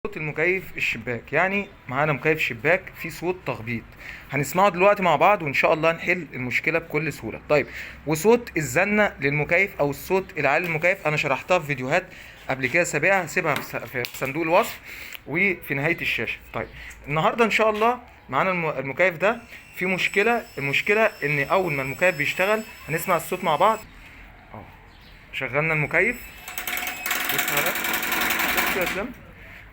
صوت المكيف الشباك، يعني معانا مكيف شباك فيه صوت تخبيط، هنسمعه دلوقتي مع بعض وان شاء الله نحل المشكله بكل سهوله. طيب، وصوت الزنه للمكيف او الصوت العالي للمكيف انا شرحتها في فيديوهات قبل كده سابقه، هسيبها في صندوق الوصف وفي نهايه الشاشه. طيب، النهارده ان شاء الله معانا المكيف ده في مشكله. المشكله ان اول ما المكيف بيشتغل هنسمع الصوت مع بعض اهو. شغلنا المكيف، بص على بص يا اسلام،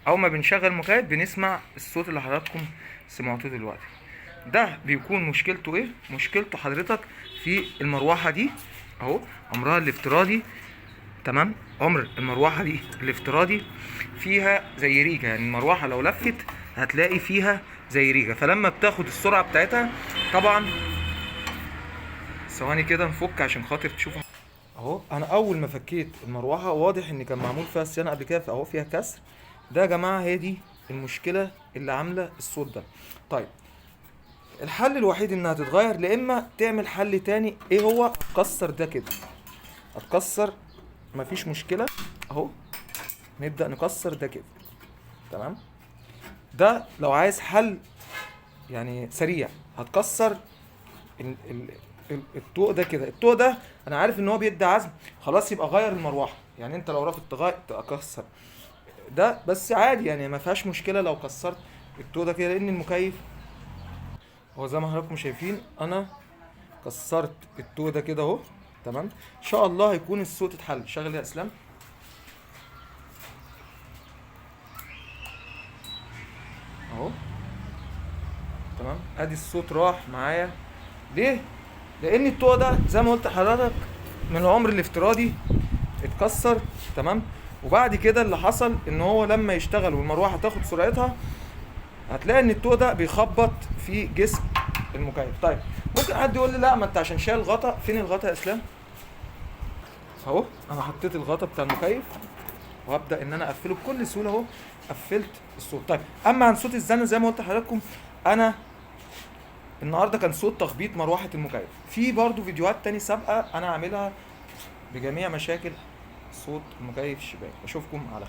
اول ما بنشغل المكيف بنسمع الصوت اللي حضراتكم سمعتوه دلوقتي. ده بيكون مشكلته ايه؟ مشكلته حضرتك في المروحه دي اهو، عمرها الافتراضي تمام. عمر المروحه دي الافتراضي فيها زي ريجه، يعني المروحه لو لفت هتلاقي فيها زي ريجه، فلما بتاخد السرعه بتاعتها طبعا. ثواني كده نفك عشان خاطر تشوف اهو. انا اول ما فكيت المروحه واضح ان كان معمول فيها صيانه قبل كده، فاهو فيها كسر. ده يا جماعه هي دي المشكله اللي عامله الصوت ده. طيب، الحل الوحيد انها تتغير، لا اما تعمل حل تاني. ايه هو؟ كسر ده كده، هتكسر مفيش مشكله اهو. نبدا نكسر ده كده تمام. ده لو عايز حل يعني سريع، هتكسر الطوق ده كده. الطوق ده انا عارف ان هو بيدي عزم، خلاص يبقى غير المروحه. يعني انت لو رافض تكسر ده بس عادي، يعني ما فيهاش مشكله لو كسرت الطوق ده كده، لان المكيف هو زي ما حضراتكم شايفين انا كسرت الطوق ده كده اهو تمام. ان شاء الله هيكون الصوت اتحل. شغل يا اسلام اهو تمام. ادي الصوت راح معايا. ليه؟ لان الطوق ده زي ما قلت لحضرتك من العمر الافتراضي اتكسر تمام. وبعد كده اللي حصل ان هو لما يشتغل والمروحه تاخد سرعتها هتلاقي ان الطوق ده بيخبط في جسم المكيف. طيب، ممكن حد يقول لي لا ما انت عشان شايل الغطا. فين الغطا يا اسلام؟ اهو انا حطيت الغطا بتاع المكيف وهبدا ان انا اقفله بكل سهوله اهو. قفلت الصوت. طيب، اما عن صوت الزن زي ما قلت لحضراتكم، انا النهارده كان صوت تخبيط مروحه المكيف. في برضو فيديوهات تاني سابقه انا عاملها بجميع مشاكل صوت المكيف الشباك. اشوفكم على خير.